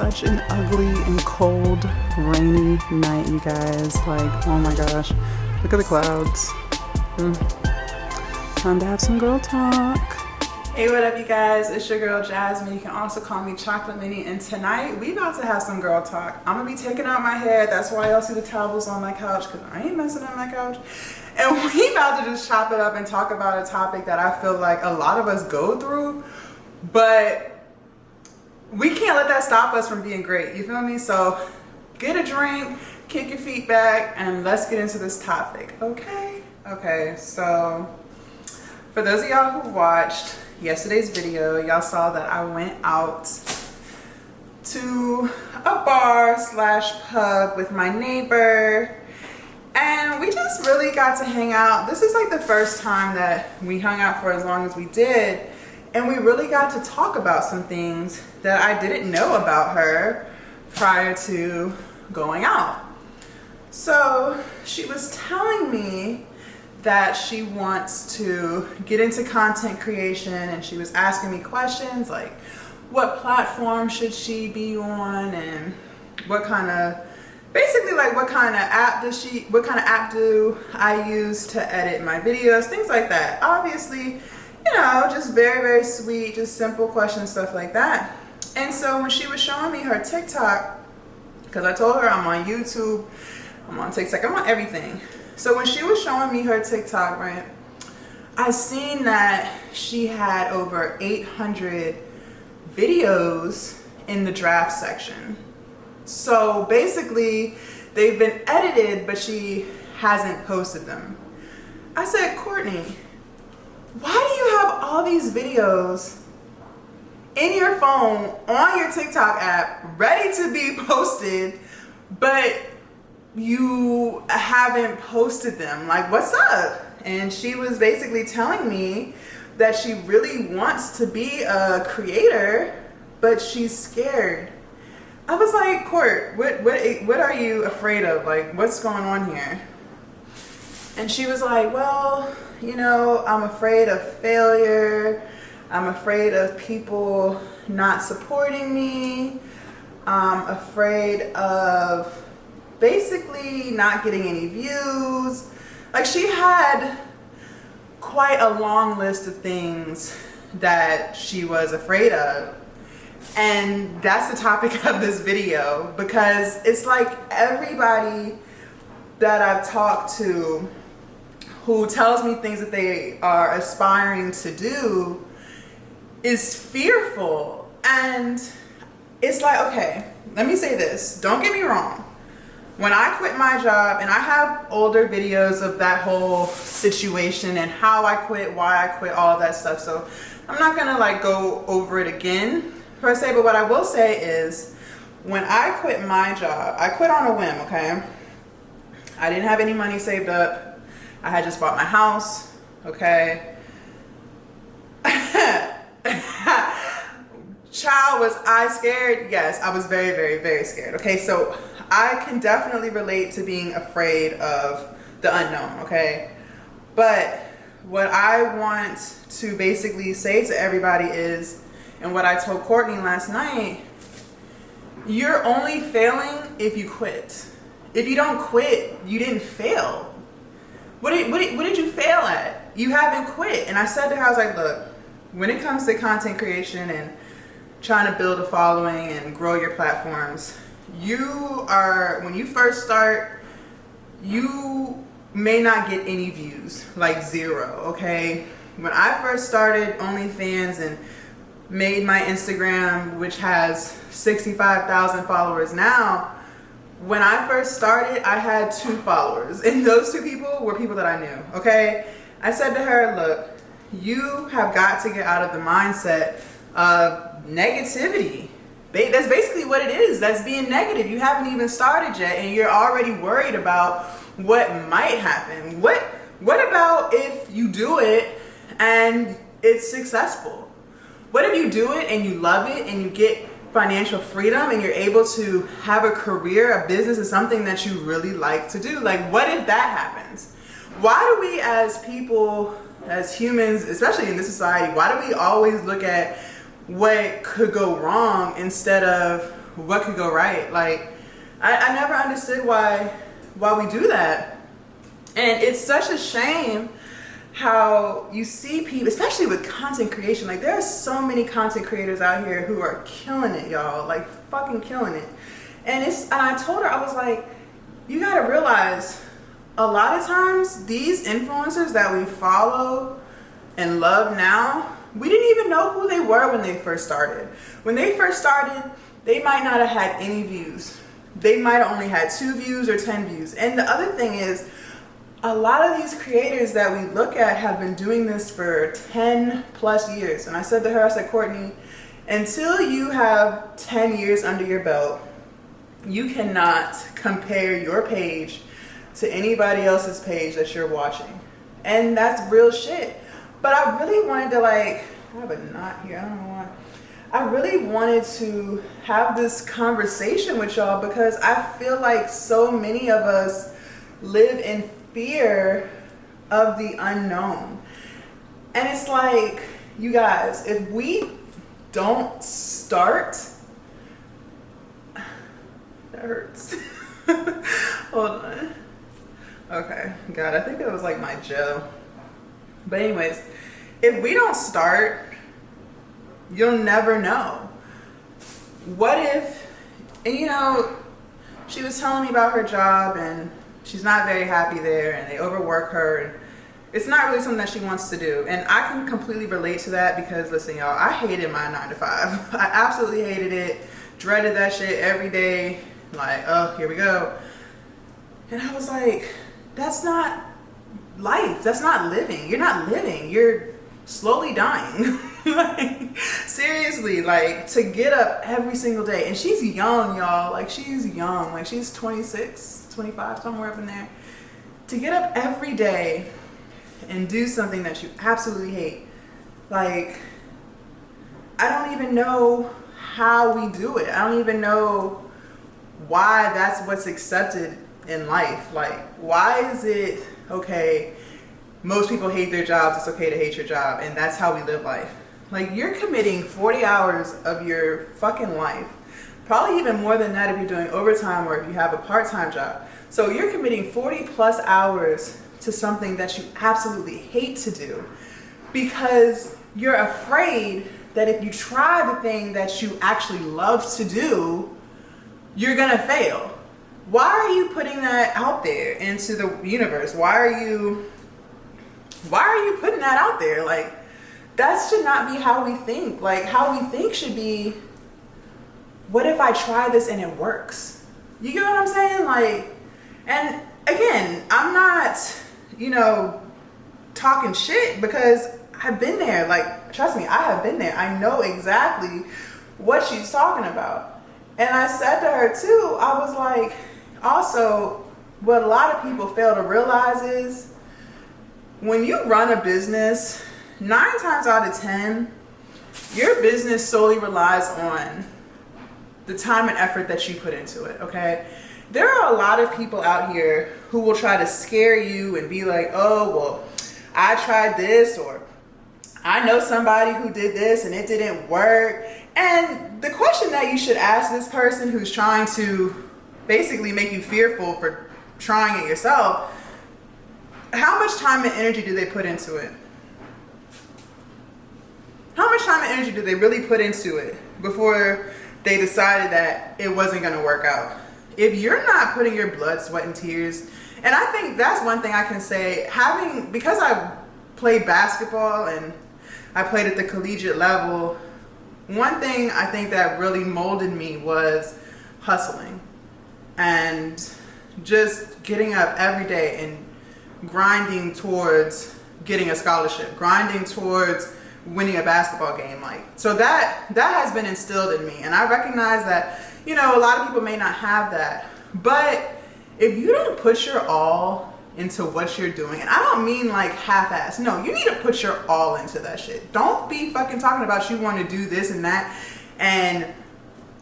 such an ugly and cold, rainy night, you guys. Like, oh my gosh. Look at the clouds. Time to have some girl talk. Hey, what up, you guys? It's your girl, Jasmine. You can also call me Chocolate Minnie. And tonight, we about to have some girl talk. I'm gonna be taking out my hair. That's why y'all see the towels on my couch, because I ain't messing up my couch. And we about to just chop it up and talk about a topic that I feel like a lot of us go through, but we can't let that stop us from being great. You feel me? So get a drink, kick your feet back, and let's get into this topic, okay? Okay, so for those of y'all who watched yesterday's video, y'all saw that I went out to a bar slash pub with my neighbor, and we just really got to hang out. This is like the first time that we hung out for as long as we did, and we really got to talk about some things that I didn't know about her prior to going out. So she was telling me that she wants to get into content creation, and she was asking me questions like, what platform should she be on, and what kind of, basically like what kind of app do I use to edit my videos, things like that. Obviously, you know, just very, very sweet, just simple questions, stuff like that. And so when she was showing me her TikTok, because I told her I'm on YouTube, I'm on TikTok, I'm on everything. So when she was showing me her TikTok, right, I seen that she had over 800 videos in the draft section. So basically, they've been edited, but she hasn't posted them. I said, Courtney, why do you have all these videos in your phone on your TikTok app ready to be posted, but you haven't posted them? Like, what's up? And she was basically telling me that she really wants to be a creator, but she's scared. I was like, Court, what are you afraid of? Like, what's going on here? And she was like, well, you know, I'm afraid of failure. I'm afraid of people not supporting me. I'm afraid of basically not getting any views. Like, she had quite a long list of things that she was afraid of. And that's the topic of this video, because it's like everybody that I've talked to who tells me things that they are aspiring to do is fearful. And it's like, okay, let me say this. Don't get me wrong. When I quit my job, and I have older videos of that whole situation and how I quit, why I quit, all of that stuff. So I'm not gonna like go over it again per se, but what I will say is when I quit my job, I quit on a whim, okay? I didn't have any money saved up. I had just bought my house, okay? Child, was I scared? Yes, I was very, very, very scared, okay? So I can definitely relate to being afraid of the unknown, okay? But what I want to basically say to everybody is, and what I told Courtney last night, you're only failing if you quit. If you don't quit, you didn't fail. What did you fail at? You haven't quit. And I said to her, I was like, look, when it comes to content creation and trying to build a following and grow your platforms, when you first start, you may not get any views, like zero, okay? When I first started OnlyFans and made my Instagram, which has 65,000 followers now, when I first started, I had 2 followers, and those 2 people were people that I knew, okay? I said to her, look, you have got to get out of the mindset of negativity. That's basically what it is. That's being negative. You haven't even started yet, and you're already worried about what might happen. What about if you do it and it's successful? What if you do it and you love it and you get financial freedom and you're able to have a career, a business, is something that you really like to do? Like, what if that happens? Why do we as people, as humans, especially in this society, why do we always look at what could go wrong instead of what could go right. Like, I never understood why we do that. And it's such a shame how you see people, especially with content creation, like there are so many content creators out here who are killing it, y'all, like fucking killing it. And I told her, I was like, you gotta realize a lot of times these influencers that we follow and love now, we didn't even know who they were when they first started. When they first started, they might not have had any views. They might have only had 2 views or 10 views. And the other thing is, a lot of these creators that we look at have been doing this for 10 plus years. And I said to her, I said, Courtney, until you have 10 years under your belt, you cannot compare your page to anybody else's page that you're watching. And that's real shit. But I really wanted to, like, I have a knot here, I don't know why. I really wanted to have this conversation with y'all because I feel like so many of us live in fear of the unknown. And it's like, you guys, if we don't start, that hurts. Hold on. Okay, God, I think it was like my gel. But anyways, if we don't start, you'll never know. What if, and you know, she was telling me about her job and she's not very happy there and they overwork her and it's not really something that she wants to do. And I can completely relate to that because listen, y'all, I hated my 9 to 5. I absolutely hated it, dreaded that shit every day. Like, oh, here we go. And I was like, that's not life. That's not living. You're not living. You're slowly dying. Like, seriously, like to get up every single day. And she's young, y'all. Like she's young. Like she's 26, 25, somewhere up in there. To get up every day and do something that you absolutely hate. Like, I don't even know how we do it. I don't even know why that's what's accepted in life. Like, why is it okay, most people hate their jobs, it's okay to hate your job, and that's how we live life. Like, you're committing 40 hours of your fucking life, probably even more than that if you're doing overtime or if you have a part-time job. So you're committing 40 plus hours to something that you absolutely hate to do because you're afraid that if you try the thing that you actually love to do, you're gonna fail. Why are you putting that out there into the universe? Why are you putting that out there? Like, that should not be how we think. Like, how we think should be, what if I try this and it works? You get what I'm saying? Like, and again, I'm not, talking shit because I've been there. Like, trust me, I have been there. I know exactly what she's talking about. And I said to her too, I was like, also, what a lot of people fail to realize is when you run a business, 9 times out of 10, your business solely relies on the time and effort that you put into it, okay? There are a lot of people out here who will try to scare you and be like, oh, well, I tried this, or I know somebody who did this and it didn't work. And the question that you should ask this person who's trying to basically make you fearful for trying it yourself, how much time and energy do they put into it? How much time and energy do they really put into it before they decided that it wasn't going to work out? If you're not putting your blood, sweat, and tears, and I think that's one thing I can say, because I played basketball and I played at the collegiate level, one thing I think that really molded me was hustling and just getting up every day and grinding towards getting a scholarship, grinding towards winning a basketball game. Like, so that has been instilled in me, and I recognize that a lot of people may not have that, but if you don't put your all into what you're doing, and I don't mean like half-ass, no, you need to put your all into that shit. Don't be fucking talking about you want to do this and that, and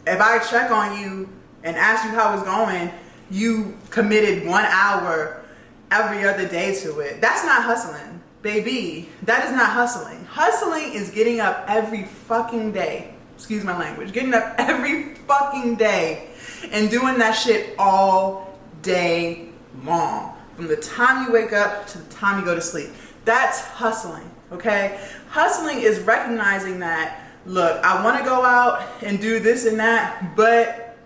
if I check on you and ask you how it's going, you committed 1 hour every other day to it. That's not hustling, baby. That is not hustling. Hustling is getting up every fucking day excuse my language, getting up every fucking day and doing that shit all day long. From the time you wake up to the time you go to sleep. That's hustling, okay? Hustling is recognizing that, look, I want to go out and do this and that, but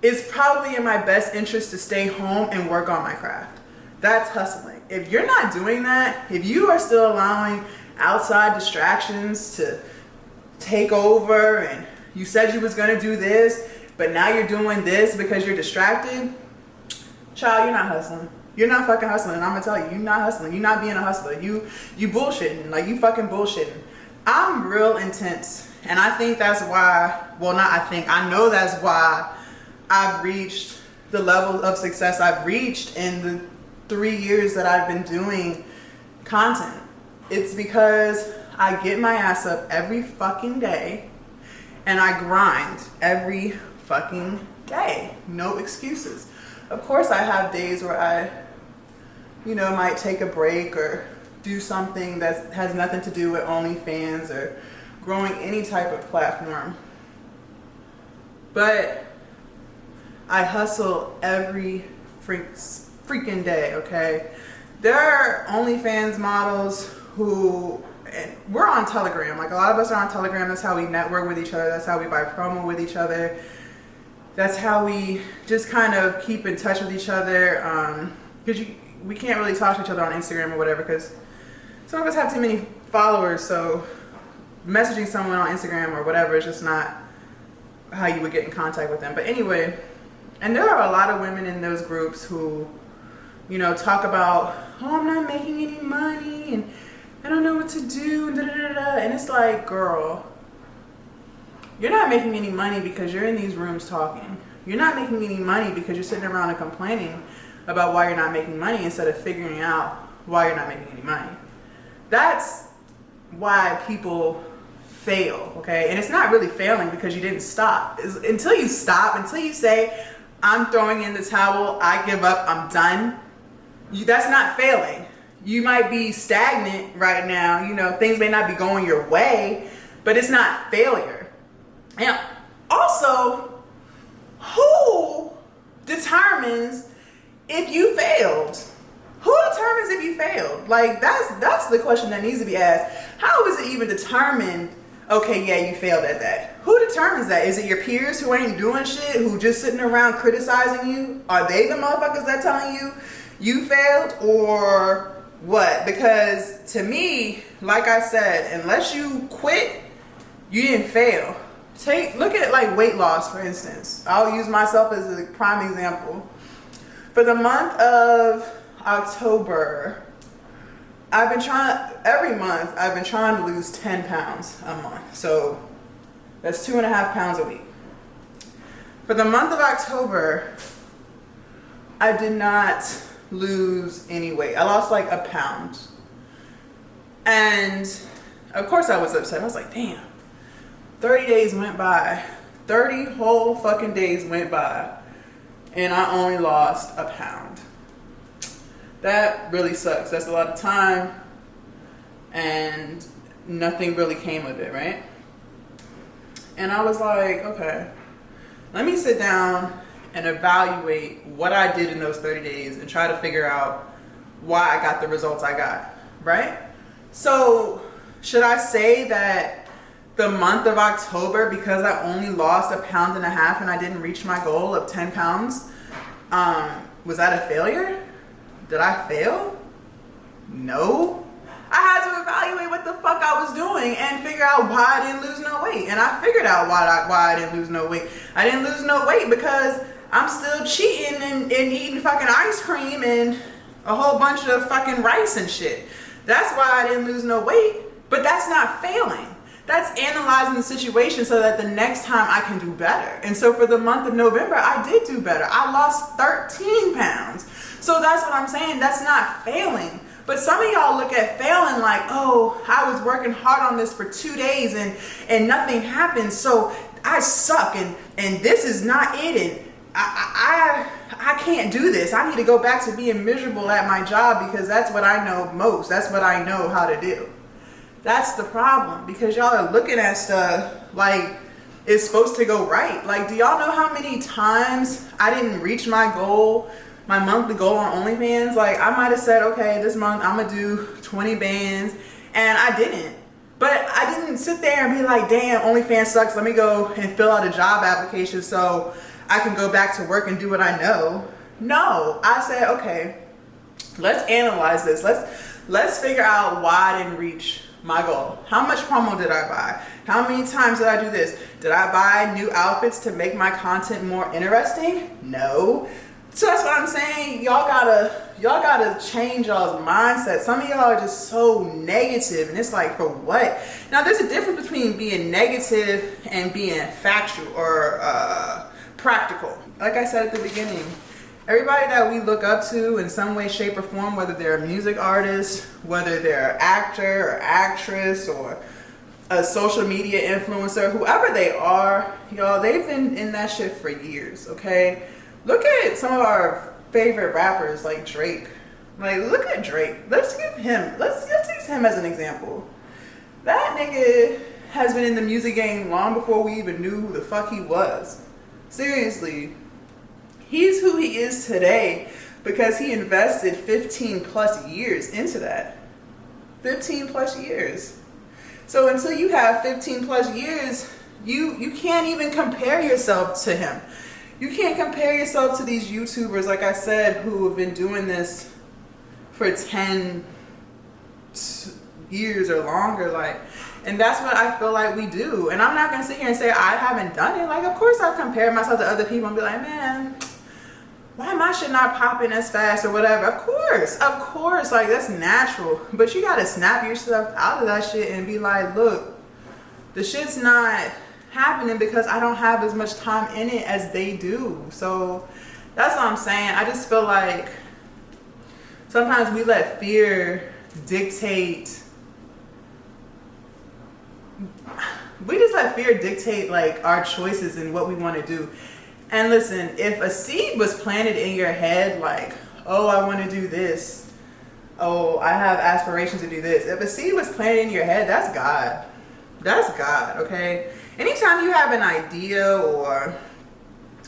it's probably in my best interest to stay home and work on my craft. That's hustling. If you're not doing that, if you are still allowing outside distractions to take over, and you said you was going to do this, but now you're doing this because you're distracted, child, you're not hustling. You're not fucking hustling. And I'm going to tell you, you're not hustling. You're not being a hustler. You bullshitting. Like, you fucking bullshitting. I'm real intense. And I think that's why, well, not I think, I know that's why I've reached the level of success I've reached in the 3 years that I've been doing content. It's because I get my ass up every fucking day and I grind every fucking day. No excuses. Of course I have days where I, might take a break or do something that has nothing to do with OnlyFans or growing any type of platform. But I hustle every freaking day, okay? There are OnlyFans models who, and we're on Telegram. Like, a lot of us are on Telegram. That's how we network with each other. That's how we buy promo with each other. That's how we just kind of keep in touch with each other. Because we can't really talk to each other on Instagram or whatever, because some of us have too many followers. So messaging someone on Instagram or whatever is just not how you would get in contact with them. But anyway, and there are a lot of women in those groups who, talk about, oh, I'm not making any money and I don't know what to do, and and it's like, girl, you're not making any money because you're in these rooms talking. You're not making any money because you're sitting around and complaining about why you're not making money instead of figuring out why you're not making any money. That's why people fail, okay? And it's not really failing because you didn't stop. Until you stop, until you say, I'm throwing in the towel, I give up, I'm done, that's not failing. You might be stagnant right now, things may not be going your way, but it's not failure. And also, who determines if you failed? Who determines if you failed? Like, that's the question that needs to be asked. How is it even determined, okay, yeah, you failed at that? Who determines that? Is it your peers who ain't doing shit, who just sitting around criticizing you? Are they the motherfuckers that telling you you failed, or what? Because to me, like I said, unless you quit, you didn't fail. Look at like weight loss, for instance. I'll use myself as a prime example. For the month of October, every month I've been trying to lose 10 pounds a month. So that's 2.5 pounds a week. For the month of October, I did not lose any weight. I lost like a pound. And of course I was upset. I was like, damn, 30 days went by. 30 whole fucking days went by. And I only lost a pound. That really sucks. That's a lot of time. And nothing really came of it, right? And I was like, okay, let me sit down and evaluate what I did in those 30 days and try to figure out why I got the results I got, right? So should I say that the month of October, because I only lost 1.5 pounds and I didn't reach my goal of 10 pounds, was that a failure? Did I fail? No. I had to evaluate what the fuck I was doing and figure out why I didn't lose no weight. And I figured out why I didn't lose no weight. I didn't lose no weight because I'm still cheating and eating fucking ice cream and a whole bunch of fucking rice and shit. That's why I didn't lose no weight. But that's not failing. That's analyzing the situation so that the next time I can do better. And so for the month of November, I did do better. I lost 13 pounds. So that's what I'm saying. That's not failing. But some of y'all look at failing like, oh, I was working hard on this for 2 days and nothing happened. So I suck and this is not it. And I can't do this. I need to go back to being miserable at my job because that's what I know most. That's what I know how to do. That's the problem, because y'all are looking at stuff like is supposed to go right. Like, do y'all know how many times I didn't reach my goal, my monthly goal on OnlyFans? Like, I might have said, okay, this month I'm gonna do 20 bands, and I didn't. But I didn't sit there and be like, damn, OnlyFans sucks, let me go and fill out a job application so I can go back to work and do what I know. No, I said, okay, let's analyze this. Let's figure out why I didn't reach my goal. How much promo did I buy? How many times did I do this? Did I buy new outfits to make my content more interesting? No. So that's what I'm saying. Y'all gotta change y'all's mindset. Some of y'all are just so negative, and it's like, for what? Now, there's a difference between being negative and being factual or practical. Like I said at the beginning, everybody that we look up to in some way, shape, or form, whether they're a music artist, whether they're an actor or actress or a social media influencer, whoever they are, y'all, they've been in that shit for years, okay? Look at some of our favorite rappers like Drake. Like, look at Drake. Let's use him as an example. That nigga has been in the music game long before we even knew who the fuck he was. Seriously. He's who he is today because he invested 15 plus years into that. 15 plus years. So until you have 15 plus years, you can't even compare yourself to him. You can't compare yourself to these YouTubers, like I said, who have been doing this for 10 years or longer. Like, and that's what I feel like we do. And I'm not going to sit here and say I haven't done it. Like, of course I've compared myself to other people and be like, man, why my shit not popping as fast or whatever? Of course, like, that's natural. But you gotta snap yourself out of that shit and be like, look, the shit's not happening because I don't have as much time in it as they do. So that's what I'm saying. I just feel like sometimes we let fear dictate. We just let fear dictate like our choices and what we want to do. And listen, if a seed was planted in your head, like, oh, I want to do this. Oh, I have aspirations to do this. If a seed was planted in your head, that's God. That's God, okay? Anytime you have an idea or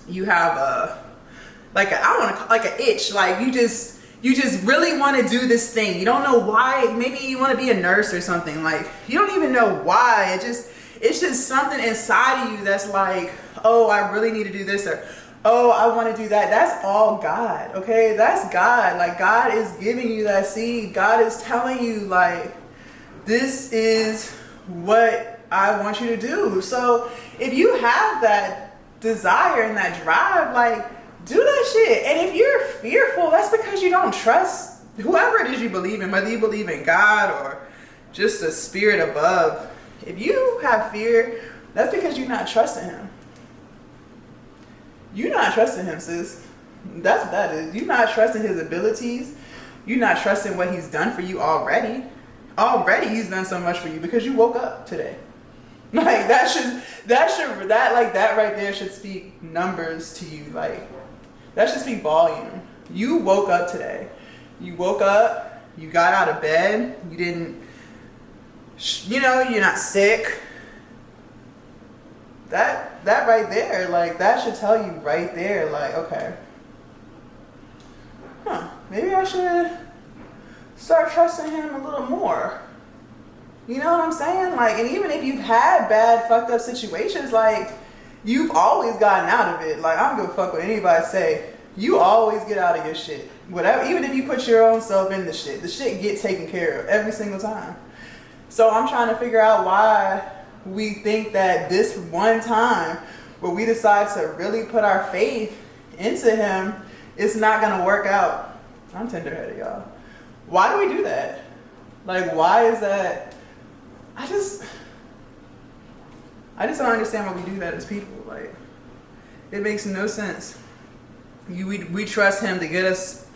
you have an itch, like you just really want to do this thing. You don't know why. Maybe you want to be a nurse or something. Like, you don't even know why. It's just something inside of you that's like, oh, I really need to do this, or oh, I want to do that. That's all God, okay? That's God. Like, God is giving you that seed. God is telling you, like, this is what I want you to do. So if you have that desire and that drive, like, do that shit. And if you're fearful, that's because you don't trust whoever it is you believe in, whether you believe in God or just a spirit above. If you have fear, that's because you're not trusting him. You're not trusting him, sis. That's what that is. You're not trusting his abilities. You're not trusting what he's done for you already. Already he's done so much for you because you woke up today. Like, that right there should speak numbers to you. Like, that should speak volume. You woke up today. You woke up, you got out of bed, you didn't, you're not sick. That right there, like, that should tell you right there, like, okay, maybe I should start trusting him a little more. You know what I'm saying? Like, and even if you've had bad, fucked up situations, like, you've always gotten out of it. Like, I don't give a fuck what anybody say. You always get out of your shit. Whatever, even if you put your own self in the shit get taken care of every single time. So I'm trying to figure out why we think that this one time where we decide to really put our faith into him, it's not gonna work out. I'm tenderheaded, y'all. Why do we do that? Like, why is that? I just don't understand why we do that as people. Like, it makes no sense. We trust him to get us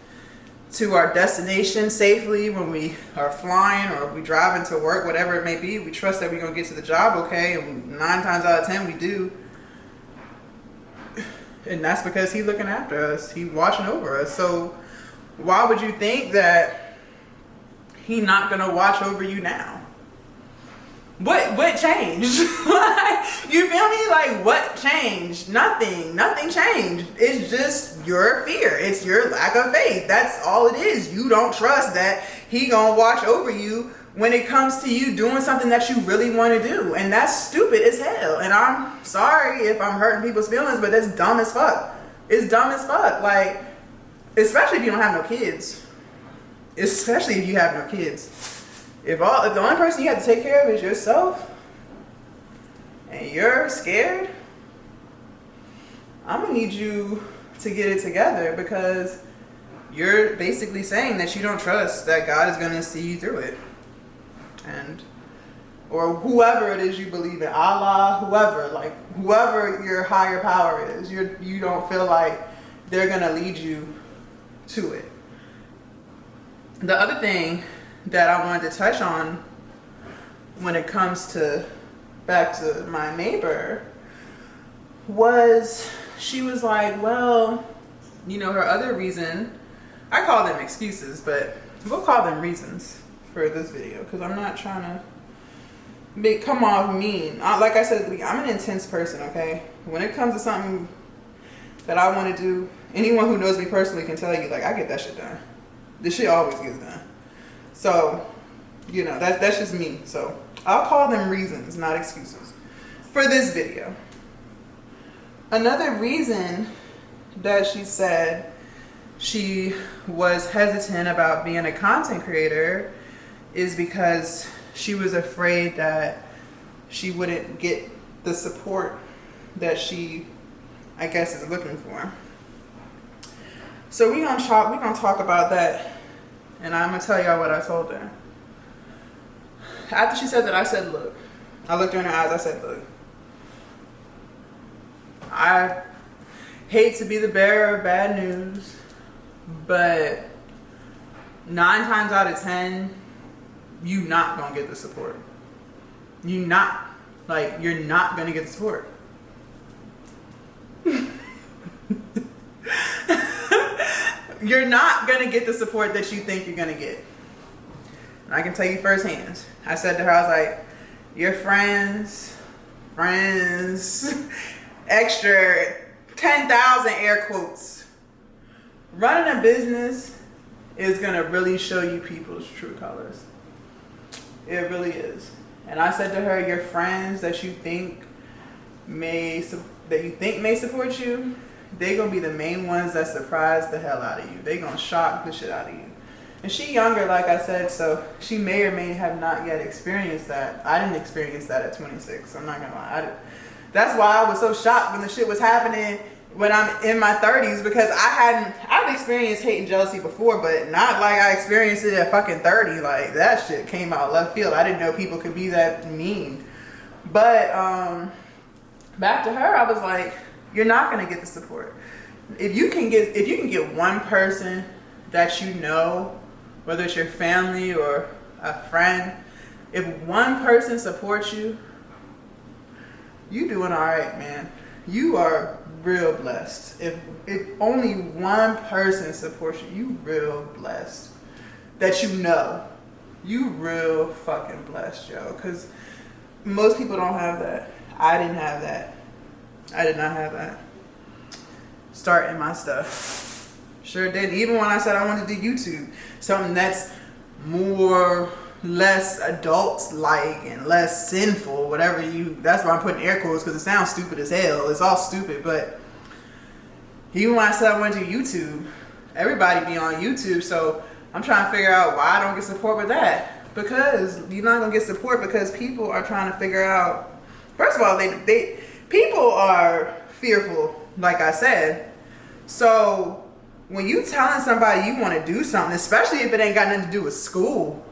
to our destination safely when we are flying or we driving to work, whatever it may be. We trust that we're going to get to the job okay, and 9 times out of 10 we do. And that's because he's looking after us. He's watching over us. So why would you think that he's not going to watch over you now? What changed? Like, you feel me? Like, what changed? Nothing changed. It's just your fear. It's your lack of faith. That's all it is. You don't trust that he gonna watch over you when it comes to you doing something that you really want to do. And that's stupid as hell. And I'm sorry if I'm hurting people's feelings, but that's dumb as fuck. It's dumb as fuck. Like, especially if you don't have no kids. Especially if you have no kids. If the only person you have to take care of is yourself, and you're scared, I'm gonna need you to get it together, because you're basically saying that you don't trust that God is gonna see you through it. Or whoever it is you believe in, Allah, whoever your higher power is, you don't feel like they're gonna lead you to it. The other thing that I wanted to touch on when it comes to back to my neighbor was, she was like, well, her other reason, I call them excuses, but we'll call them reasons for this video, because I'm not trying to come off mean. Like I said, I'm an intense person, okay? When it comes to something that I want to do, anyone who knows me personally can tell you, like, I get that shit done. This shit always gets done. So, that's just me. So I'll call them reasons, not excuses, for this video. Another reason that she said she was hesitant about being a content creator is because she was afraid that she wouldn't get the support that she, I guess, is looking for. So we're gonna talk about that, and I'm gonna tell y'all what I told her. After she said that, I said, look, I looked her in her eyes, I said, look, I hate to be the bearer of bad news, but 9 times out of 10, you not gonna get the support. You're not gonna get the support. You're not gonna get the support that you think you're gonna get. And I can tell you firsthand. I said to her, I was like, your friends, extra 10,000 air quotes. Running a business is gonna really show you people's true colors. It really is. And I said to her, your friends that you think may support you, they gonna be the main ones that surprise the hell out of you. They gonna shock the shit out of you. And she younger, like I said, so she may or may have not yet experienced that. I didn't experience that at 26. I'm not gonna lie. That's why I was so shocked when the shit was happening when I'm in my 30s, because I've experienced hate and jealousy before, but not like I experienced it at fucking 30. Like, that shit came out left field. I didn't know people could be that mean. But back to her, I was like, you're not gonna get the support. If you can get one person that you know, whether it's your family or a friend, if one person supports you, you doing all right, man. You are real blessed. If only one person supports you, you real blessed. That you know. You real fucking blessed, yo. Because most people don't have that. I didn't have that. I did not have that. Starting my stuff. Sure did. Even when I said I wanted to do YouTube, something that's less adult-like and less sinful, that's why I'm putting air quotes, because it sounds stupid as hell. It's all stupid, but even when I said I wanted to do YouTube, everybody be on YouTube, so I'm trying to figure out why I don't get support with that. Because you're not gonna get support because people are trying to figure out, first of all, people are fearful, like I said. So when you telling somebody you want to do something, especially if it ain't got nothing to do with school,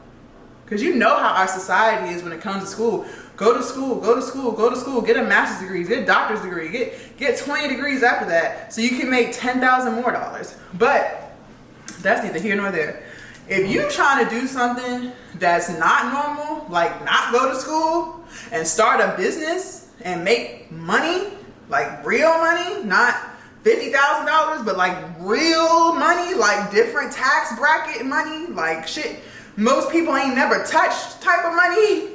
because you know how our society is when it comes to school. Go to school, go to school, go to school, get a master's degree, get a doctor's degree, get 20 degrees after that so you can make $10,000 more. But that's neither here nor there. If you trying to do something that's not normal, like not go to school and start a business and make money, like real money, not $50,000, but like real money, like different tax bracket money, like shit most people ain't never touched type of money,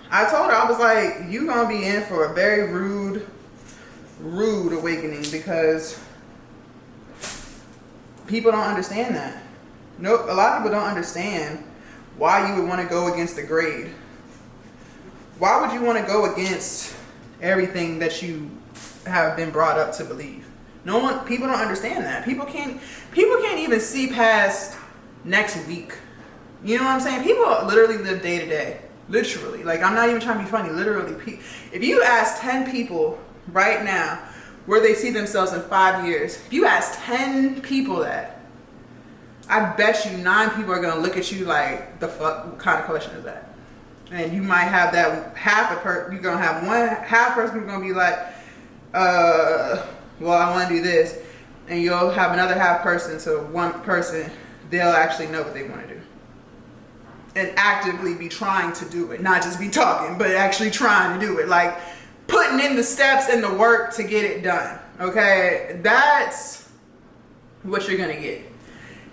I told her, I was like, you gonna be in for a very rude awakening, because people don't understand that. Nope, a lot of people don't understand why you would want to go against the grade. Why would you want to go against everything that you have been brought up to believe? People don't understand that. People can't even see past next week. You know what I'm saying? People literally live day to day. Literally. Like, I'm not even trying to be funny. Literally. If you ask 10 people right now where they see themselves in 5 years, if you ask 10 people that, I bet you 9 people are going to look at you like, the fuck, what kind of question is that? And you might have that you're going to have half person who's going to be like, well, I want to do this. And you'll have another half person, so one person, they'll actually know what they want to do. And actively be trying to do it. Not just be talking, but actually trying to do it. Like, putting in the steps and the work to get it done. Okay? That's what you're going to get.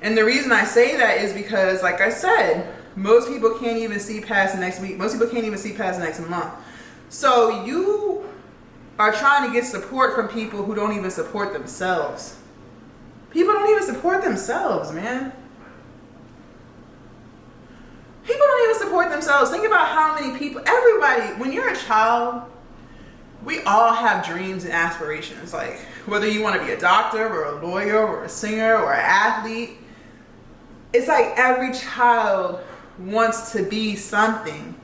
And the reason I say that is because, like I said, most people can't even see past next week. Most people can't even see past next month. So you are trying to get support from people who don't even support themselves. People don't even support themselves, man. People don't even support themselves. Think about how many people, everybody, when you're a child, we all have dreams and aspirations. Like, whether you want to be a doctor or a lawyer or a singer or an athlete, it's like every child wants to be something.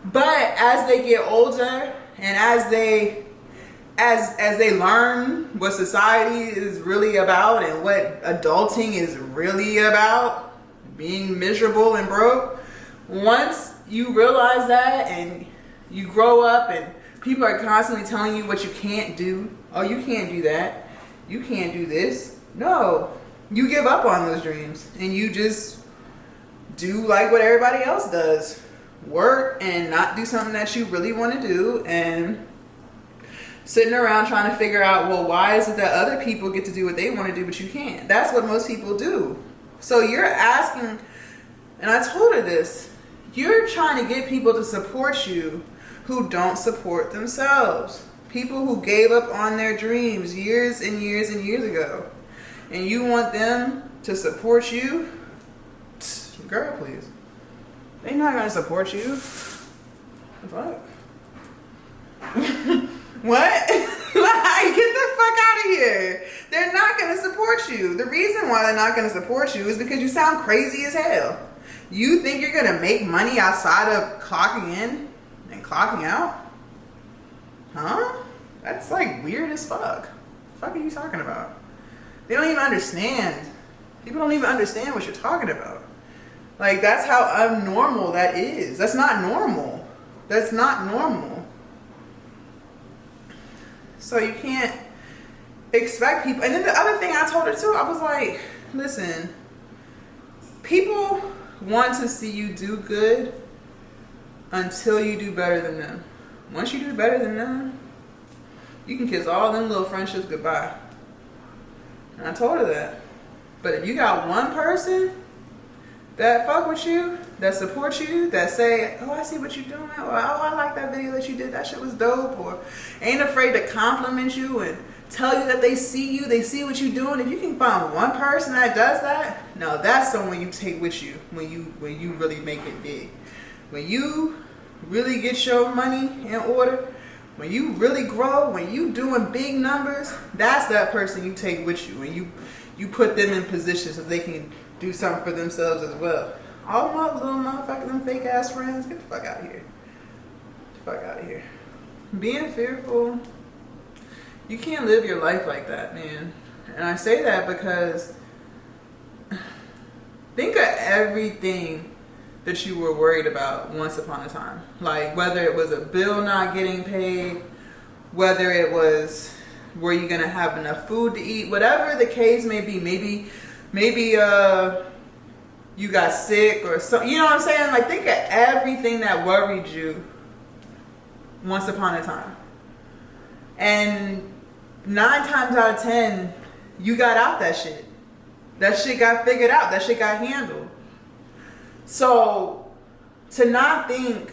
But as they get older and as they learn what society is really about and what adulting is really about, being miserable and broke, once you realize that and you grow up and people are constantly telling you what you can't do, oh, you can't do that, you can't do this, no, you give up on those dreams and you just do like what everybody else does. Work and not do something that you really want to do, and sitting around trying to figure out, well, why is it that other people get to do what they want to do but you can't? That's what most people do. So you're asking, and I told her this, you're trying to get people to support you who don't support themselves. People who gave up on their dreams years and years and years ago. And you want them to support you? Girl, please. They're not going to support you. The fuck? What? Like, get the fuck out of here. They're not going to support you. The reason why they're not going to support you is because you sound crazy as hell. You think you're going to make money outside of clocking in and clocking out? Huh? That's like weird as fuck. The fuck are you talking about? They don't even understand. People don't even understand what you're talking about. Like, that's how abnormal that is. That's not normal. That's not normal. So you can't expect people. And then the other thing I told her too, I was like, listen, people want to see you do good until you do better than them. Once you do better than them, you can kiss all them little friendships goodbye. And I told her that. But if you got one person that fuck with you, that support you, that say, oh, I see what you're doing, or oh, I like that video that you did, that shit was dope, or ain't afraid to compliment you and tell you that they see you, they see what you're doing. If you can find one person that does that, no, that's someone you take with you when you really make it big. When you really get your money in order, when you really grow, when you doing big numbers, that's that person you take with you, and you put them in positions so they can do something for themselves as well. All my little motherfuckers, them fake ass friends, get the fuck out of here. Get the fuck out of here. Being fearful, you can't live your life like that, man. And I say that because think of everything that you were worried about once upon a time. Like, whether it was a bill not getting paid, whether it was, were you gonna have enough food to eat, whatever the case may be. Maybe you got sick or something. You know what I'm saying? Like, think of everything that worried you once upon a time. And 9 times out of 10, you got out that shit. That shit got figured out. That shit got handled. So to not think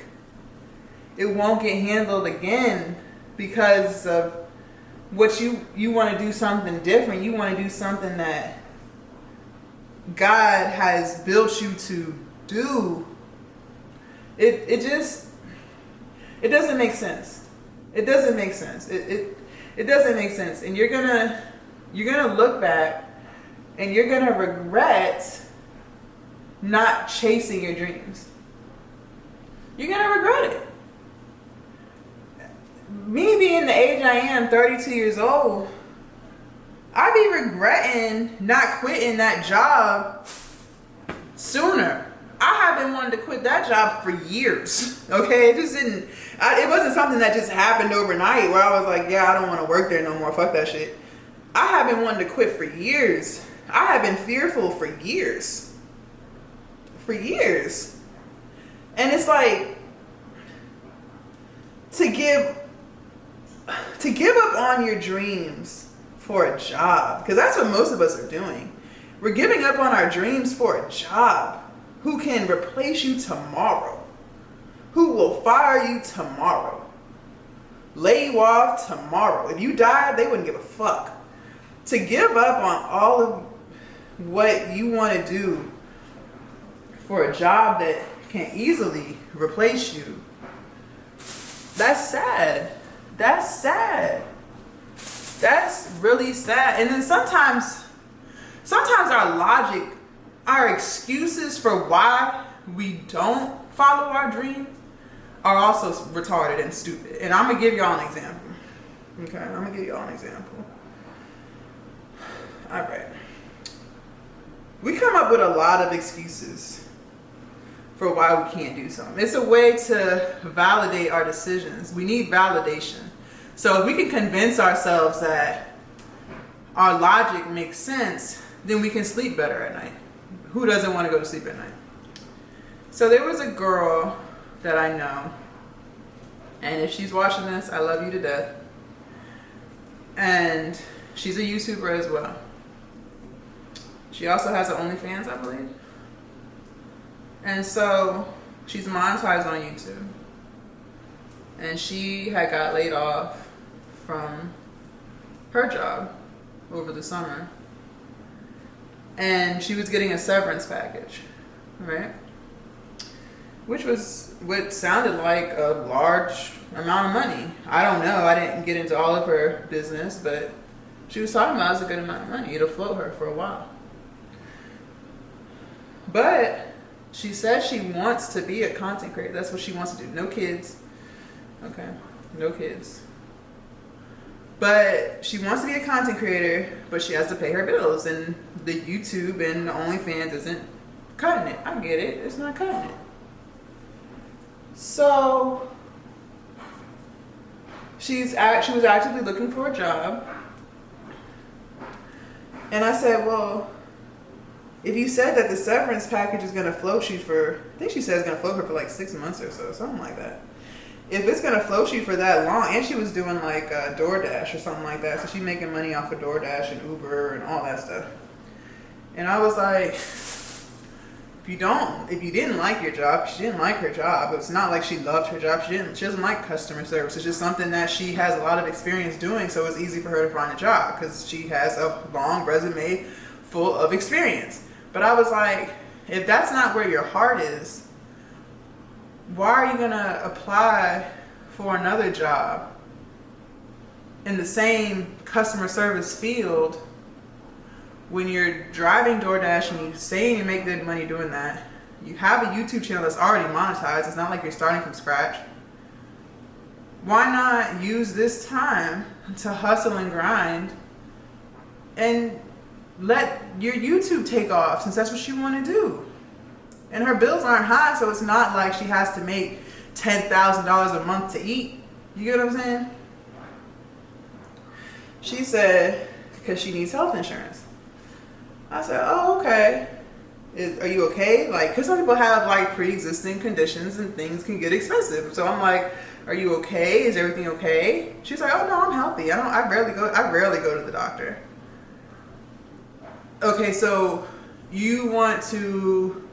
it won't get handled again because of what you want to do something different. You want to do something that God has built you to do. It doesn't make sense. It doesn't make sense. It doesn't make sense. And you're gonna look back and you're gonna regret not chasing your dreams. You're gonna regret it. Me being the age I am, 32 years old, I be regretting not quitting that job sooner. I have been wanting to quit that job for years. Okay, it wasn't something that just happened overnight where I was like, yeah, I don't want to work there no more. Fuck that shit. I have been wanting to quit for years. I have been fearful for years. For years. And it's like, to give up on your dreams for a job, because that's what most of us are doing. We're giving up on our dreams for a job who can replace you tomorrow, who will fire you tomorrow, lay you off tomorrow. If you died, they wouldn't give a fuck. To give up on all of what you want to do for a job that can easily replace you, that's sad. That's sad. That's really sad. And then sometimes our logic, our excuses for why we don't follow our dreams are also retarded and stupid. And I'm gonna give y'all an example. Okay, I'm gonna give y'all an example. All right. We come up with a lot of excuses for why we can't do something. It's a way to validate our decisions. We need validation. So if we can convince ourselves that our logic makes sense, then we can sleep better at night. Who doesn't want to go to sleep at night? So there was a girl that I know, and if she's watching this, I love you to death. And she's a YouTuber as well. She also has an OnlyFans, I believe. And so she's monetized on YouTube. And she had got laid off from her job over the summer. And she was getting a severance package, right? Which was what sounded like a large amount of money. I don't know. I didn't get into all of her business, but she was talking about it was a good amount of money. It'll float her for a while. But she says she wants to be a content creator. That's what she wants to do. No kids. Okay. No kids. But she wants to be a content creator, but she has to pay her bills. And the YouTube and the OnlyFans isn't cutting it. I get it. It's not cutting it. So she was actively looking for a job. And I said, well, if you said that the severance package is going to float you for, I think she said it's going to float her for like 6 months or so, something like that. If it's going to float you for that long, and she was doing like DoorDash or something like that, so she's making money off of DoorDash and Uber and all that stuff. And I was like, if you didn't like your job, she didn't like her job. It's not like she loved her job. She doesn't like customer service. It's just something that she has a lot of experience doing, so it's easy for her to find a job because she has a long resume full of experience. But I was like, if that's not where your heart is, why are you going to apply for another job in the same customer service field when you're driving DoorDash and you say you make good money doing that? You have a YouTube channel that's already monetized. It's not like you're starting from scratch. Why not use this time to hustle and grind and let your YouTube take off, since that's what you want to do? And her bills aren't high, so it's not like she has to make $10,000 a month to eat. You get what I'm saying? She said, because she needs health insurance. I said, oh, okay. Are you okay? Like, because some people have like pre-existing conditions and things can get expensive. So I'm like, are you okay? Is everything okay? She's like, oh no, I'm healthy. I rarely go to the doctor. Okay, so you want to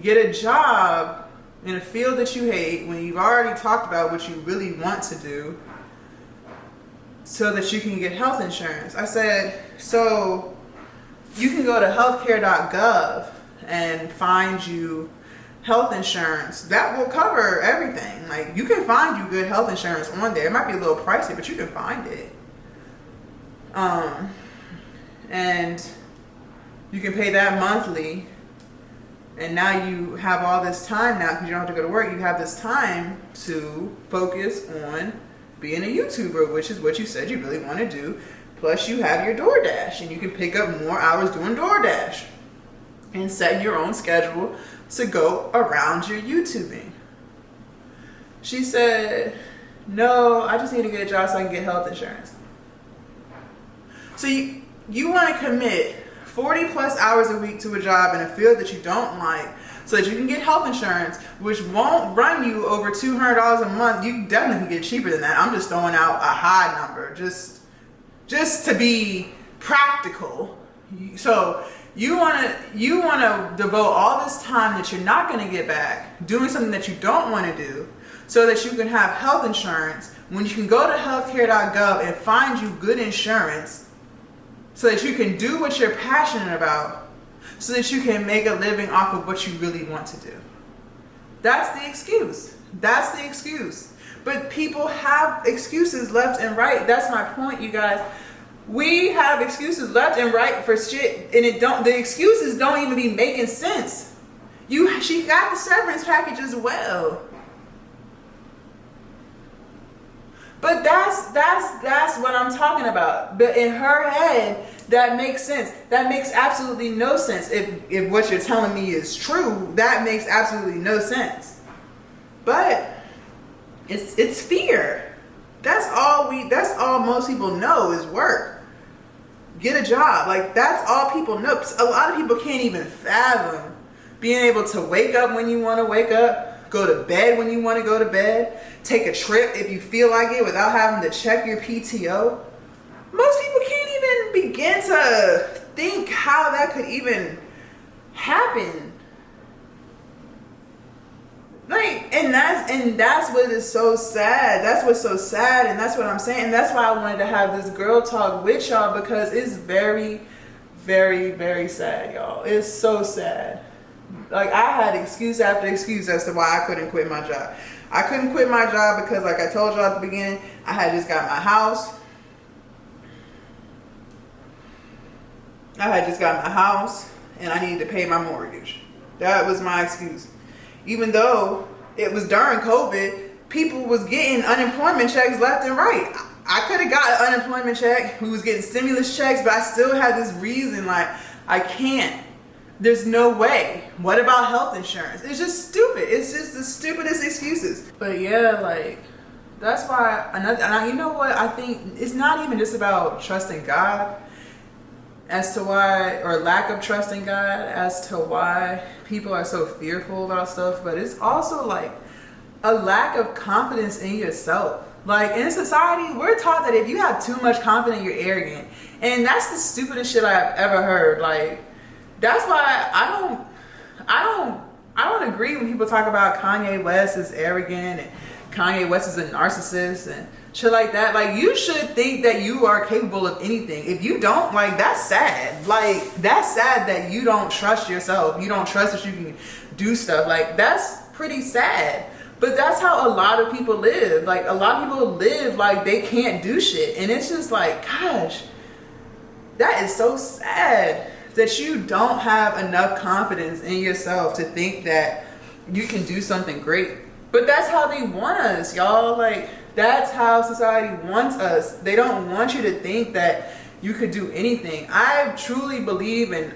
get a job in a field that you hate when you've already talked about what you really want to do so that you can get health insurance? I said, so you can go to healthcare.gov and find you health insurance that will cover everything. Like, you can find you good health insurance on there. It might be a little pricey, but you can find it. And you can pay that monthly. And now you have all this time now, because you don't have to go to work. You have this time to focus on being a YouTuber, which is what you said you really want to do. Plus you have your DoorDash, and you can pick up more hours doing DoorDash and set your own schedule to go around your YouTubing. She said, no, I just need to get a job so I can get health insurance. So you want to commit 40 plus hours a week to a job in a field that you don't like so that you can get health insurance, which won't run you over $200 a month. You definitely can get cheaper than that. I'm just throwing out a high number just to be practical. So you want to devote all this time that you're not going to get back doing something that you don't want to do so that you can have health insurance when you can go to healthcare.gov and find you good insurance so that you can do what you're passionate about, so that you can make a living off of what you really want to do. That's the excuse. That's the excuse. But people have excuses left and right. That's my point, you guys. We have excuses left and right for shit, and the excuses don't even be making sense. She got the severance package as well. But that's what I'm talking about. But in her head, that makes sense. That makes absolutely no sense. If what you're telling me is true, that makes absolutely no sense. But it's fear. That's all most people know is work. Get a job. Like, that's all people know. A lot of people can't even fathom being able to wake up when you want to wake up, go to bed when you want to go to bed, take a trip if you feel like it without having to check your PTO. Most people can't even begin to think how that could even happen. Like, and that's what is so sad. That's what's so sad, and that's what I'm saying. And that's why I wanted to have this girl talk with y'all, because it's very, very, very sad, y'all. It's so sad. Like, I had excuse after excuse as to why I couldn't quit my job. I couldn't quit my job because, like I told y'all at the beginning, I had just got my house. And I needed to pay my mortgage. That was my excuse. Even though it was during COVID, people was getting unemployment checks left and right. I could have got an unemployment check. We was getting stimulus checks, but I still had this reason, like, I can't. There's no way. What about health insurance? It's just stupid. It's just the stupidest excuses. But yeah, like, that's why, you know what, I think it's not even just about trusting God as to why, or lack of trust in God as to why people are so fearful about stuff, but it's also like a lack of confidence in yourself. Like, in society, we're taught that if you have too much confidence, you're arrogant. And that's the stupidest shit I've ever heard. Like, that's why I don't agree when people talk about Kanye West is arrogant and Kanye West is a narcissist and shit like that. Like, you should think that you are capable of anything. If you don't, like, that's sad. Like, that's sad that you don't trust yourself. You don't trust that you can do stuff. Like, that's pretty sad. But that's how a lot of people live. Like, a lot of people live like they can't do shit. And it's just like, gosh, that is so sad that you don't have enough confidence in yourself to think that you can do something great. But that's how they want us, y'all. Like, that's how society wants us. They don't want you to think that you could do anything. I truly believe in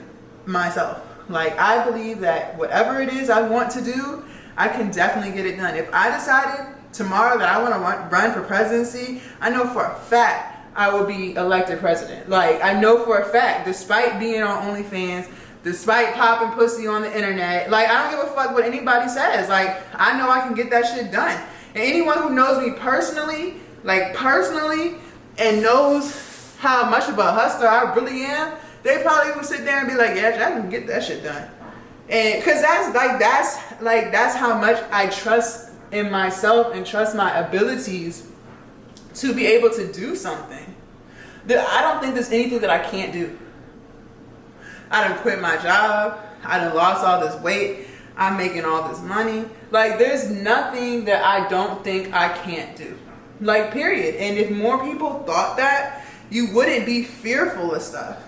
myself. Like, I believe that whatever it is I want to do, I can definitely get it done. If I decided tomorrow that I want to run for presidency, I know for a fact I will be elected president. Like, I know for a fact, despite being on OnlyFans, despite popping pussy on the internet, like, I don't give a fuck what anybody says. Like, I know I can get that shit done. And anyone who knows me personally, and knows how much of a hustler I really am, they probably would sit there and be like, yeah, I can get that shit done. And because that's how much I trust in myself and trust my abilities to be able to do something. I don't think there's anything that I can't do. I done quit my job. I done lost all this weight. I'm making all this money. Like, there's nothing that I don't think I can't do. Like, period. And if more people thought that, you wouldn't be fearful of stuff.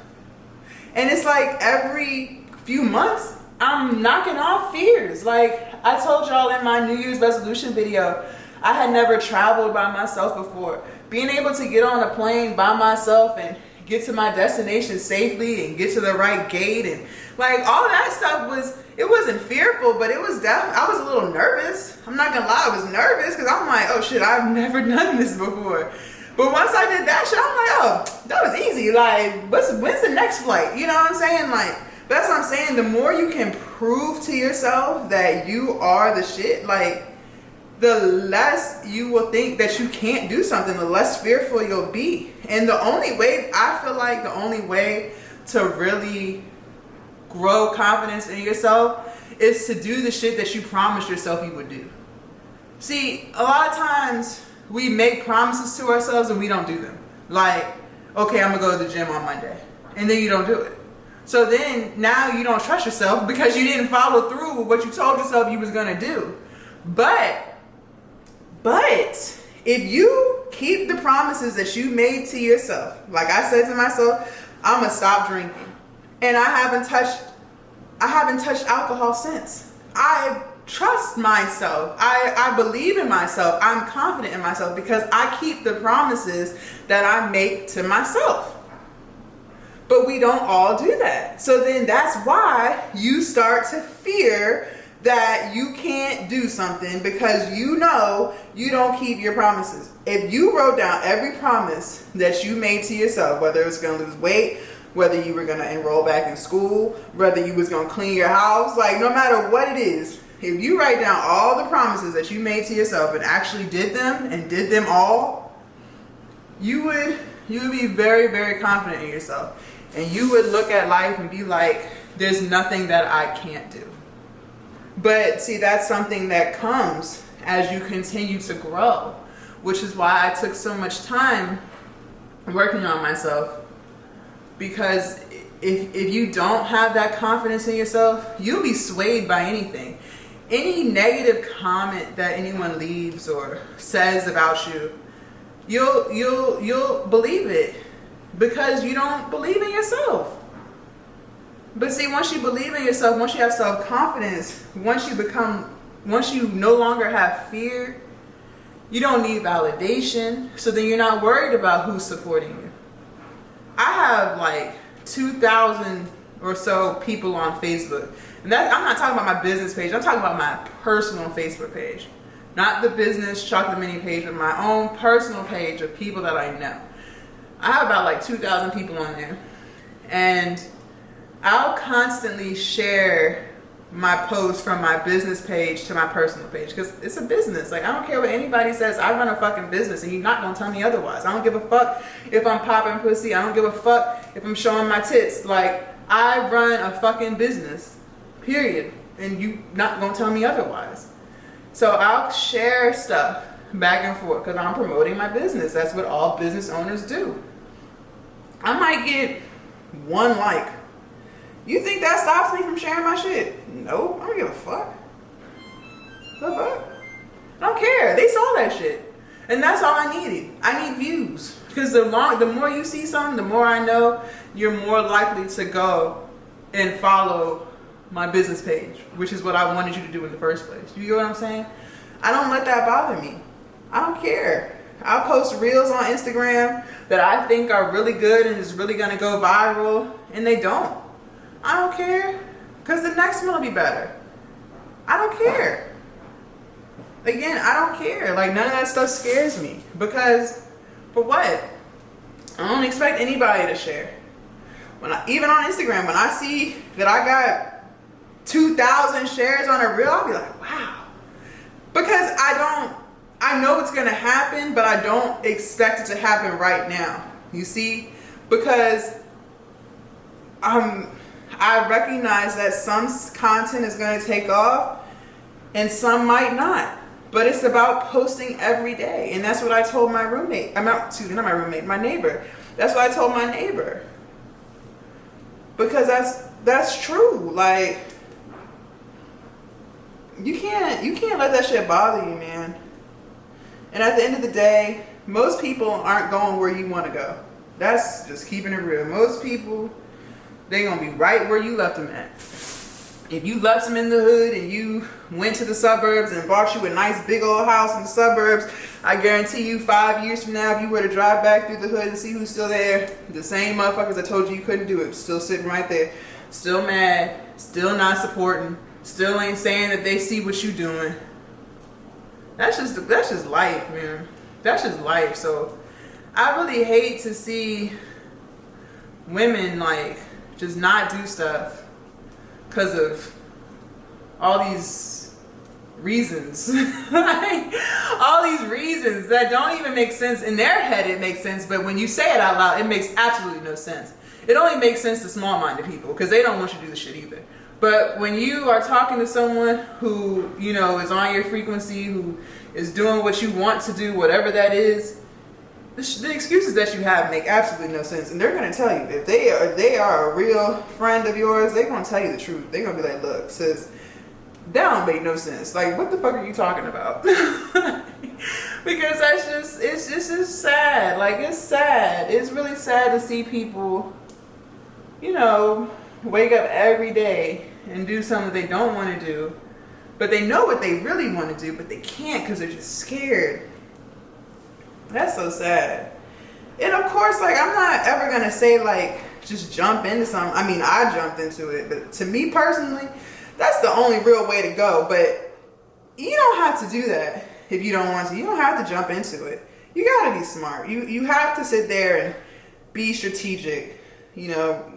And it's like every few months, I'm knocking off fears. Like, I told y'all in my New Year's resolution video, I had never traveled by myself before. Being able to get on a plane by myself and get to my destination safely and get to the right gate and like all that stuff it wasn't fearful, but it was definitely, I was a little nervous. I'm not gonna lie, I was nervous because I'm like, oh shit, I've never done this before. But once I did that shit, I'm like, oh, that was easy. Like, when's the next flight? You know what I'm saying? Like, that's what I'm saying. The more you can prove to yourself that you are the shit, like, the less you will think that you can't do something, the less fearful you'll be. And the only way, I feel like the only way to really grow confidence in yourself is to do the shit that you promised yourself you would do. See, a lot of times we make promises to ourselves and we don't do them. Like, okay, I'm gonna go to the gym on Monday, and then you don't do it. So then now you don't trust yourself because you didn't follow through with what you told yourself you was gonna do. But if you keep the promises that you made to yourself, like I said to myself, I'm gonna stop drinking, and I haven't touched alcohol since. I trust myself. I believe in myself. I'm confident in myself because I keep the promises that I make to myself. But we don't all do that. So then that's why you start to fear that you can't do something because you know you don't keep your promises. If you wrote down every promise that you made to yourself, whether it was going to lose weight, whether you were going to enroll back in school, whether you was going to clean your house, like no matter what it is, if you write down all the promises that you made to yourself and actually did them and did them all, you would be very, very confident in yourself. And you would look at life and be like, there's nothing that I can't do. But see, that's something that comes as you continue to grow, which is why I took so much time working on myself. Because if you don't have that confidence in yourself, you'll be swayed by anything. Any negative comment that anyone leaves or says about you, you'll believe it because you don't believe in yourself. But see, once you believe in yourself, once you have self-confidence, once you no longer have fear, you don't need validation. So then you're not worried about who's supporting you. I have like 2,000 or so people on Facebook. And that, I'm not talking about my business page. I'm talking about my personal Facebook page. Not the business Chocolate Mini page, but my own personal page of people that I know. I have about like 2,000 people on there. And I'll constantly share my posts from my business page to my personal page because it's a business. Like, I don't care what anybody says. I run a fucking business and you're not gonna tell me otherwise. I don't give a fuck if I'm popping pussy. I don't give a fuck if I'm showing my tits. Like, I run a fucking business, period. And you not gonna tell me otherwise. So I'll share stuff back and forth because I'm promoting my business. That's what all business owners do. I might get one like. You think that stops me from sharing my shit? No, I don't give a fuck. The fuck? I don't care. They saw that shit. And that's all I needed. I need views. Because the more you see something, the more I know you're more likely to go and follow my business page, which is what I wanted you to do in the first place. You get what I'm saying? I don't let that bother me. I don't care. I'll post reels on Instagram that I think are really good and is really going to go viral, and they don't. I don't care, because the next one will be better. I don't care. Again, I don't care. Like, none of that stuff scares me. Because, for what? I don't expect anybody to share. Even on Instagram, when I see that I got 2,000 shares on a reel, I'll be like, wow. Because I know it's going to happen, but I don't expect it to happen right now. You see? Because I recognize that some content is going to take off and some might not. But it's about posting every day. And that's what I told my roommate. Not my roommate, my neighbor. That's what I told my neighbor. Because that's true. Like, you can't let that shit bother you, man. And at the end of the day, most people aren't going where you want to go. That's just keeping it real. Most people, they're going to be right where you left them at. If you left them in the hood and you went to the suburbs and bought you a nice big old house in the suburbs, I guarantee you 5 years from now, if you were to drive back through the hood and see who's still there, the same motherfuckers that told you couldn't do it, still sitting right there, still mad, still not supporting, still ain't saying that they see what you doing. That's just life, man. That's just life. So I really hate to see women like just not do stuff because of all these reasons. All these reasons that don't even make sense. In their head it makes sense, but when you say it out loud, it makes absolutely no sense. It only makes sense to small-minded people because they don't want you to do the shit either. But when you are talking to someone who, you know, is on your frequency, who is doing what you want to do, whatever that is, the excuses that you have make absolutely no sense. And they're going to tell you, if they are a real friend of yours, they're going to tell you the truth. They're going to be like, look, sis, that don't make no sense. Like, what the fuck are you talking about? Because it's just sad. Like, it's sad. It's really sad to see people, you know, wake up every day and do something they don't want to do, but they know what they really want to do, but they can't because they're just scared. That's so sad. And of course, like, I'm not ever gonna say like just jump into something. I mean, I jumped into it, but to me personally, that's the only real way to go. But you don't have to do that if you don't want to. You don't have to jump into it. You gotta be smart. You have to sit there and be strategic. You know,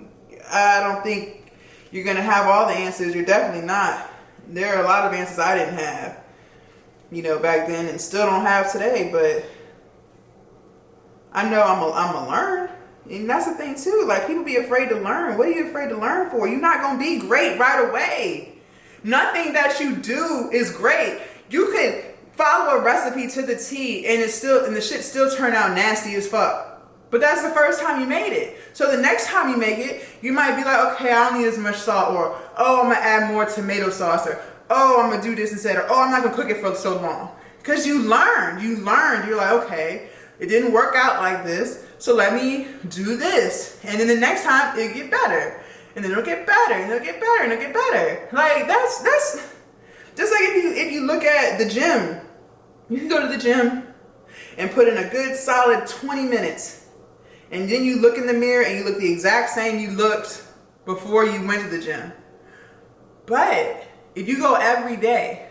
I don't think you're gonna have all the answers. You're definitely not. There are a lot of answers I didn't have, you know, back then, and still don't have today. But I know I'm a learn. And that's the thing too. Like, people be afraid to learn. What are you afraid to learn for? You're not gonna be great right away. Nothing that you do is great. You could follow a recipe to the T and the shit still turn out nasty as fuck. But that's the first time you made it. So the next time you make it, you might be like, okay, I don't need as much salt, or oh, I'm gonna add more tomato sauce, or oh, I'm gonna do this instead, or oh, I'm not gonna cook it for so long. Because you learned. You're like, okay, it didn't work out like this, so let me do this. And then the next time it'll get better. And then it'll get better, and it'll get better, and it'll get better. Like, that's just like if you look at the gym. You can go to the gym and put in a good solid 20 minutes. And then you look in the mirror and you look the exact same you looked before you went to the gym. But if you go every day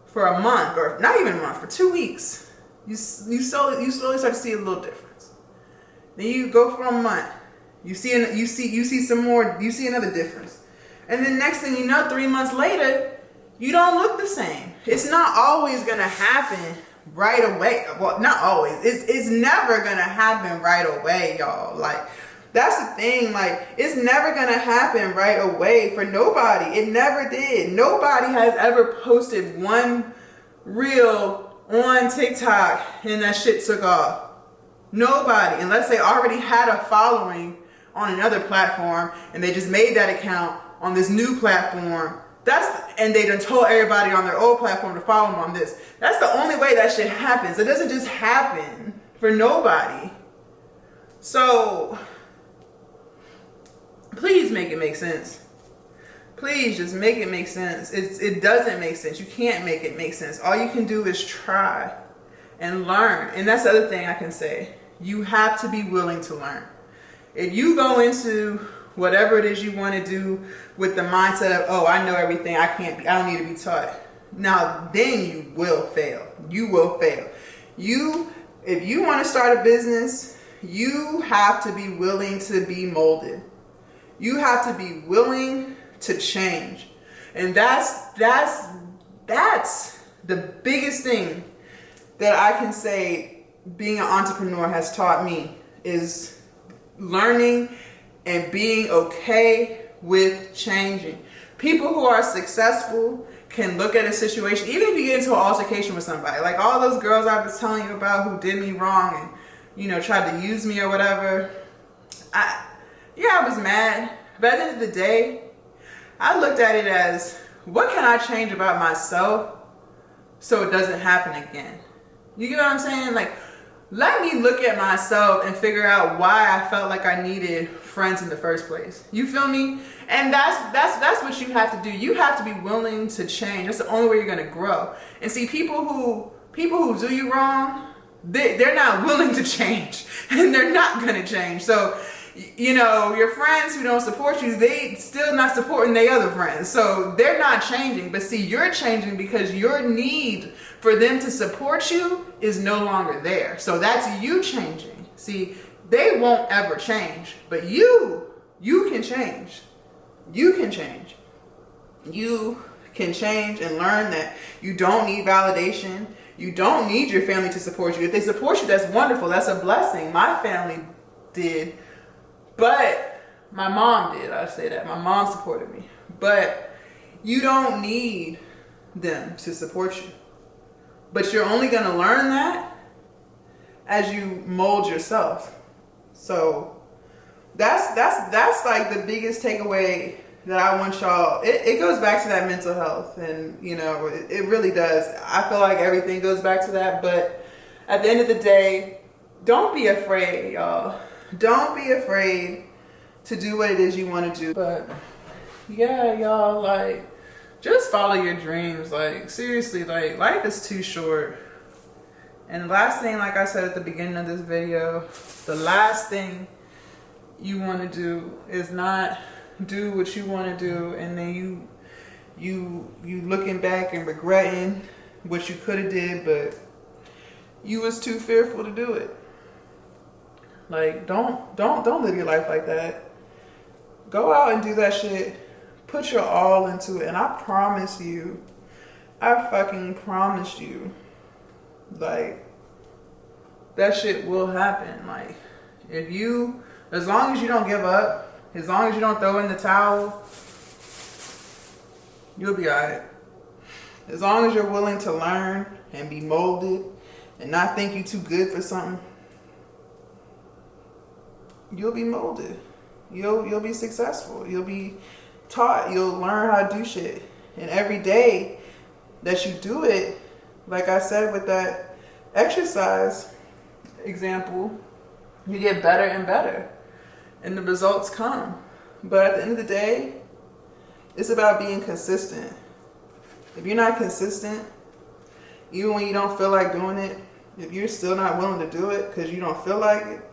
for a month, or not even a month, for 2 weeks, you slowly start to see a little difference. Then you go for a month, you see some more, you see another difference. And then next thing you know, 3 months later, you don't look the same. It's not always gonna happen right away. Well, not always. It's never gonna happen right away, y'all. Like, that's the thing. Like, it's never gonna happen right away for nobody. It never did. Nobody has ever posted one reel on TikTok and that shit took off. Nobody, unless they already had a following on another platform and they just made that account on this new platform. And they done told everybody on their old platform to follow them on this. That's the only way that shit happens. It doesn't just happen for nobody. So, please make it make sense. Please just make it make sense. It doesn't make sense. You can't make it make sense. All you can do is try and learn. And that's the other thing I can say. You have to be willing to learn. If you go into whatever it is you want to do with the mindset of, oh, I know everything, I don't need to be taught. Now, then you will fail. You will fail. If you want to start a business, you have to be willing to be molded. You have to be willing to change. And that's the biggest thing that I can say being an entrepreneur has taught me, is learning and being okay with changing. People who are successful can look at a situation, even if you get into an altercation with somebody, like all those girls I was telling you about who did me wrong and, you know, tried to use me or whatever. I was mad, but at the end of the day, I looked at it as, what can I change about myself so it doesn't happen again? You get what I'm saying? Like, let me look at myself and figure out why I felt like I needed friends in the first place. You feel me? And that's what you have to do. You have to be willing to change. That's the only way you're gonna grow. And see, people who do you wrong, they're not willing to change, and they're not gonna change. So, you know, your friends who don't support you, they still not supporting their other friends. So they're not changing. But see, you're changing because your need for them to support you is no longer there. So that's you changing. See, they won't ever change, but you can change. You can change. You can change and learn that you don't need validation. You don't need your family to support you. If they support you, that's wonderful. That's a blessing. My family did. But my mom did, I say that. My mom supported me. But you don't need them to support you. But you're only going to learn that as you mold yourself. So that's like the biggest takeaway that I want y'all. It goes back to that mental health. And, you know, it really does. I feel like everything goes back to that. But at the end of the day, don't be afraid, y'all. Don't be afraid to do what it is you want to do. But yeah, y'all, like, just follow your dreams. Like, seriously, like, life is too short. And the last thing, like I said at the beginning of this video, the last thing you want to do is not do what you want to do, and then you looking back and regretting what you could have did, but you was too fearful to do it. Like, don't live your life like that. Go out and do that shit. Put your all into it. And I promise you, I fucking promise you, like, that shit will happen. Like, as long as you don't give up, as long as you don't throw in the towel, you'll be alright. As long as you're willing to learn and be molded and not think you're too good for something, you'll be molded. You'll be successful. You'll be taught. You'll learn how to do shit. And every day that you do it, like I said with that exercise example, you get better and better. And the results come. But at the end of the day, it's about being consistent. If you're not consistent, even when you don't feel like doing it, if you're still not willing to do it because you don't feel like it,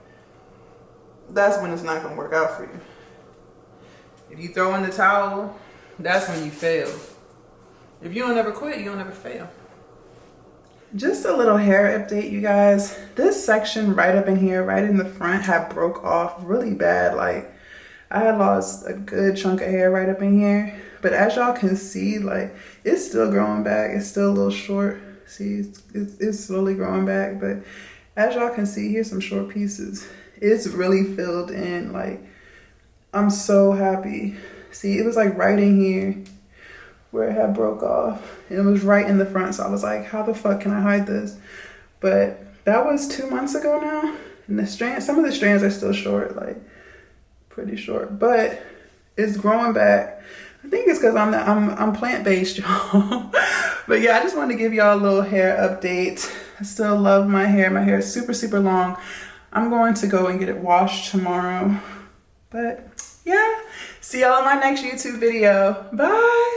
that's when it's not going to work out for you. If you throw in the towel, that's when you fail. If you don't ever quit, you don't ever fail. Just a little hair update, you guys. This section right up in here, right in the front, had broke off really bad. Like, I had lost a good chunk of hair right up in here. But as y'all can see, like, it's still growing back. It's still a little short. See, it's slowly growing back. But as y'all can see, here's some short pieces. It's really filled in. Like, I'm so happy. See, it was like right in here where it had broke off. And it was right in the front. So I was like, how the fuck can I hide this? But that was 2 months ago now. And the strands, some of the strands are still short, like pretty short. But it's growing back. I think it's because I'm plant-based, y'all. But yeah, I just wanted to give y'all a little hair update. I still love my hair. My hair is super, super long. I'm going to go and get it washed tomorrow. But yeah, see y'all in my next YouTube video. Bye.